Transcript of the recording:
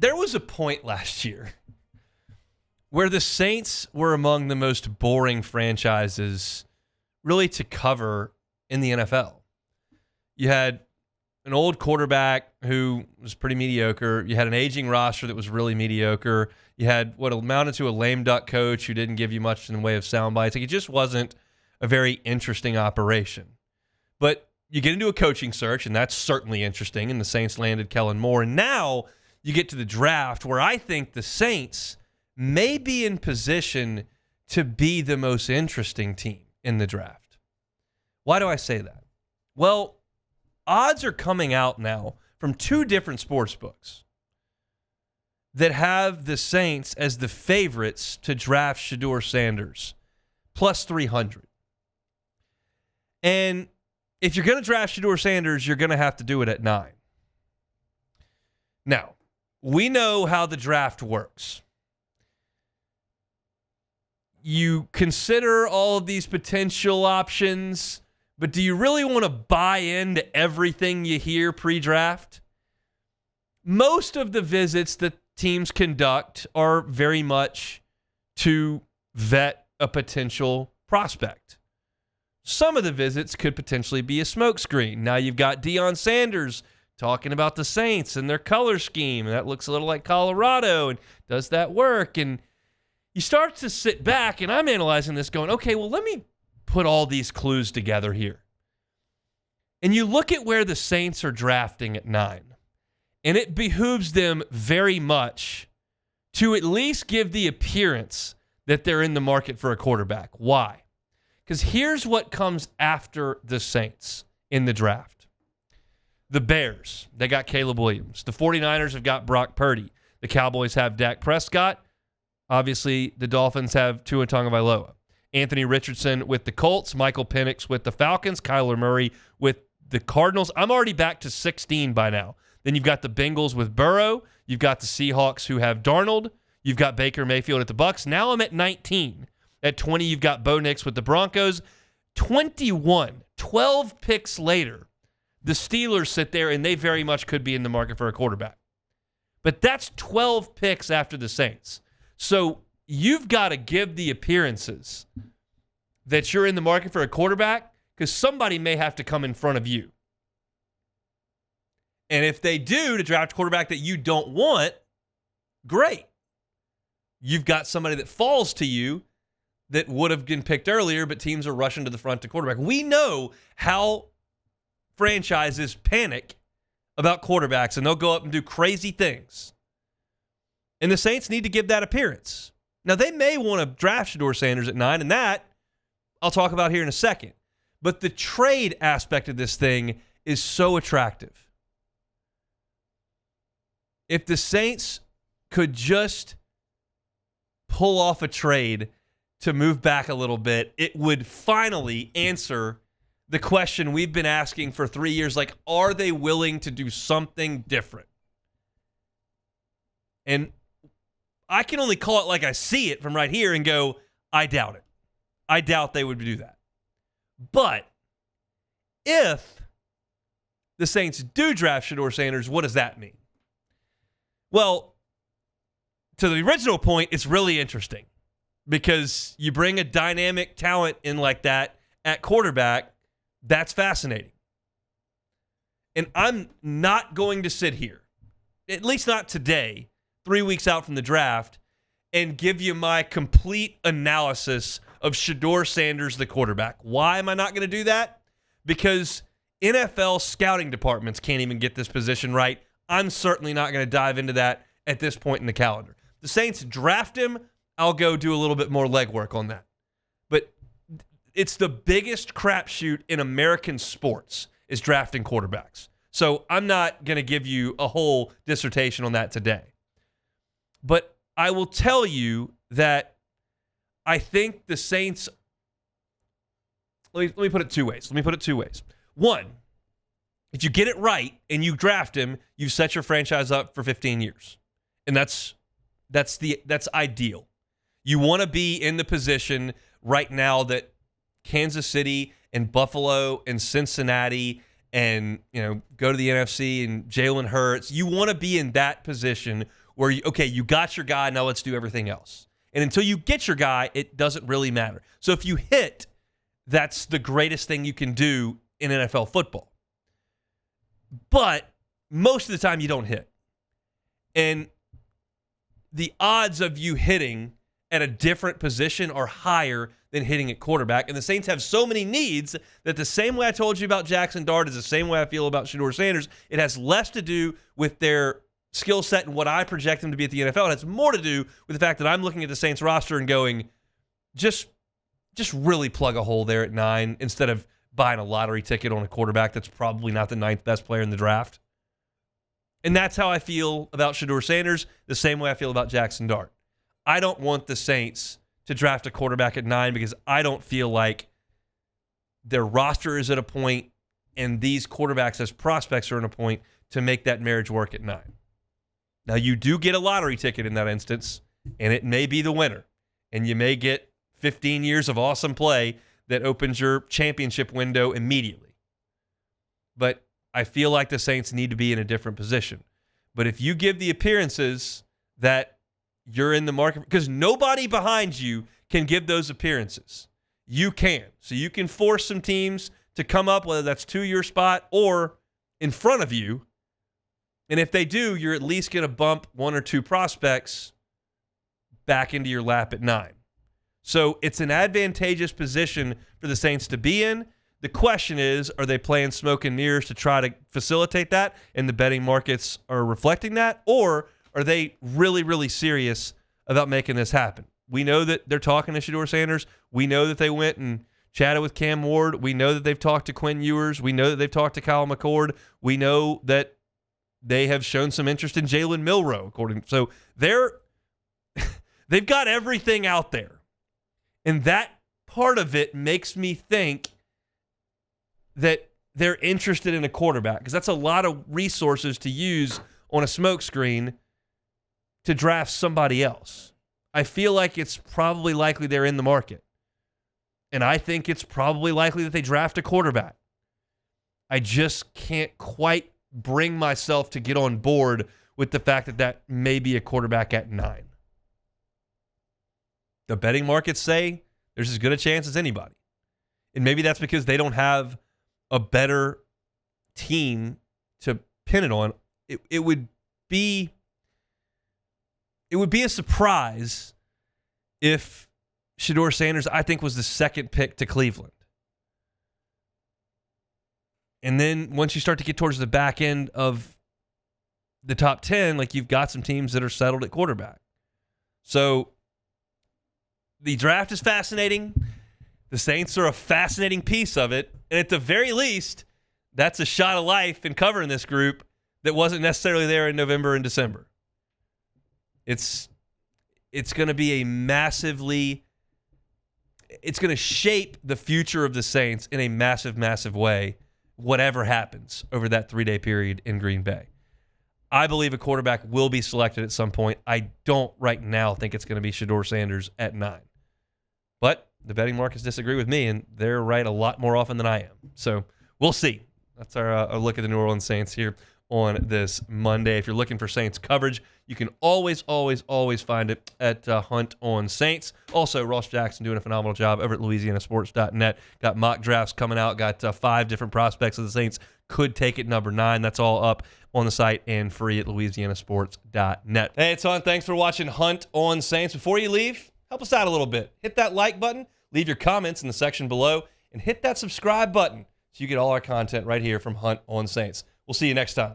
there was a point last year where the Saints were among the most boring franchises really to cover in the NFL. You had an old quarterback who was pretty mediocre. You had an aging roster that was really mediocre. You had what amounted to a lame duck coach who didn't give you much in the way of sound bites. Like, it just wasn't a very interesting operation. But you get into a coaching search, and that's certainly interesting, and the Saints landed Kellen Moore. And now you get to the draft, where I think the Saints may be in position to be the most interesting team in the draft. Why do I say that? Well, odds are coming out now from two different sports books that have the Saints as the favorites to draft Shedeur Sanders, plus 300. And if you're going to draft Shedeur Sanders, you're going to have to do it at 9. Now, we know how the draft works. You consider all of these potential options, but do you really want to buy into everything you hear pre-draft? Most of the visits that teams conduct are very much to vet a potential prospect. Some of the visits could potentially be a smokescreen. Now you've got Deion Sanders talking about the Saints and their color scheme, and that looks a little like Colorado, and does that work? And you start to sit back, and I'm analyzing this going, okay, well, let me put all these clues together here. And you look at where the Saints are drafting at 9, and it behooves them very much to at least give the appearance that they're in the market for a quarterback. Why? Because here's what comes after the Saints in the draft. The Bears, they got Caleb Williams. The 49ers have got Brock Purdy. The Cowboys have Dak Prescott. Obviously, the Dolphins have Tua Tagovailoa. Anthony Richardson with the Colts. Michael Penix with the Falcons. Kyler Murray with the Cardinals. I'm already back to 16 by now. Then you've got the Bengals with Burrow. You've got the Seahawks who have Darnold. You've got Baker Mayfield at the Bucs. Now I'm at 19. At 20, you've got Bo Nix with the Broncos. 21, 12 picks later, the Steelers sit there, and they very much could be in the market for a quarterback. But that's 12 picks after the Saints. So you've got to give the appearances that you're in the market for a quarterback, because somebody may have to come in front of you. And if they do, to draft a quarterback that you don't want, great. You've got somebody that falls to you that would have been picked earlier, but teams are rushing to the front to quarterback. We know how franchises panic about quarterbacks, and they'll go up and do crazy things. And the Saints need to give that appearance. Now, they may want to draft Shedeur Sanders at 9, and that I'll talk about here in a second. But the trade aspect of this thing is so attractive. If the Saints could just pull off a trade to move back a little bit, it would finally answer the question we've been asking for 3 years, like, are they willing to do something different? And I can only call it like I see it from right here and go, I doubt it. I doubt they would do that. But if the Saints do draft Shedeur Sanders, what does that mean? Well, to the original point, it's really interesting because you bring a dynamic talent in like that at quarterback. That's fascinating. And I'm not going to sit here, at least not today, 3 weeks out from the draft, and give you my complete analysis of Shedeur Sanders, the quarterback. Why am I not going to do that? Because NFL scouting departments can't even get this position right. I'm certainly not going to dive into that at this point in the calendar. The Saints draft him, I'll go do a little bit more legwork on that. But it's the biggest crapshoot in American sports is drafting quarterbacks. So I'm not going to give you a whole dissertation on that today. But I will tell you that I think the Saints, let me put it two ways. One, if you get it right and you draft him, you've set your franchise up for 15 years. And that's ideal. You want to be in the position right now that Kansas City and Buffalo and Cincinnati and, go to the NFC and Jalen Hurts. You want to be in that position where, you got your guy, now let's do everything else. And until you get your guy, it doesn't really matter. So if you hit, that's the greatest thing you can do in NFL football. But most of the time you don't hit. And the odds of you hitting at a different position are higher than hitting at quarterback. And the Saints have so many needs that the same way I told you about Jackson Dart is the same way I feel about Shedeur Sanders. It has less to do with their skill set and what I project them to be at the NFL. It has more to do with the fact that I'm looking at the Saints roster and going, just really plug a hole there at 9 instead of buying a lottery ticket on a quarterback that's probably not the 9th best player in the draft. And that's how I feel about Shedeur Sanders, the same way I feel about Jackson Dart. I don't want the Saints to draft a quarterback at 9 because I don't feel like their roster is at a point and these quarterbacks as prospects are at a point to make that marriage work at 9. Now, you do get a lottery ticket in that instance, and it may be the winner. And you may get 15 years of awesome play that opens your championship window immediately. But I feel like the Saints need to be in a different position. But if you give the appearances that you're in the market, because nobody behind you can give those appearances. You can. So you can force some teams to come up, whether that's to your spot or in front of you. And if they do, you're at least going to bump 1 or 2 prospects back into your lap at 9. So it's an advantageous position for the Saints to be in. The question is, are they playing smoke and mirrors to try to facilitate that, and the betting markets are reflecting that? Or are they really, really serious about making this happen? We know that they're talking to Shedeur Sanders. We know that they went and chatted with Cam Ward. We know that they've talked to Quinn Ewers. We know that they've talked to Kyle McCord. We know that they have shown some interest in Jalen Milroe, so they've got everything out there. And that part of it makes me think that they're interested in a quarterback, because that's a lot of resources to use on a smokescreen to draft somebody else. I feel like it's probably likely they're in the market. And I think it's probably likely that they draft a quarterback. I just can't quite bring myself to get on board with the fact that that may be a quarterback at 9. The betting markets say there's as good a chance as anybody. And maybe that's because they don't have a better team to pin it on. It would be a surprise if Shedeur Sanders, I think, was the second pick to Cleveland. And then once you start to get towards the back end of the top 10, like, you've got some teams that are settled at quarterback. So the draft is fascinating. The Saints are a fascinating piece of it. And at the very least, that's a shot of life in covering this group that wasn't necessarily there in November and December. It's going to be it's going to shape the future of the Saints in a massive, massive way, whatever happens over that 3-day period in Green Bay. I believe a quarterback will be selected at some point. I don't right now think it's going to be Shedeur Sanders at 9. But the betting markets disagree with me, and they're right a lot more often than I am. So we'll see. That's our look at the New Orleans Saints here on this Monday. If you're looking for Saints coverage, you can always find it at Hunt on Saints. Also, Ross Jackson doing a phenomenal job over at LouisianaSports.net. Got mock drafts coming out. Got 5 different prospects of the Saints could take it number 9. That's all up on the site and free at LouisianaSports.net. Hey, it's Hunt. Thanks for watching Hunt on Saints. Before you leave, help us out a little bit. Hit that like button, leave your comments in the section below, and hit that subscribe button so you get all our content right here from Hunt on Saints. We'll see you next time.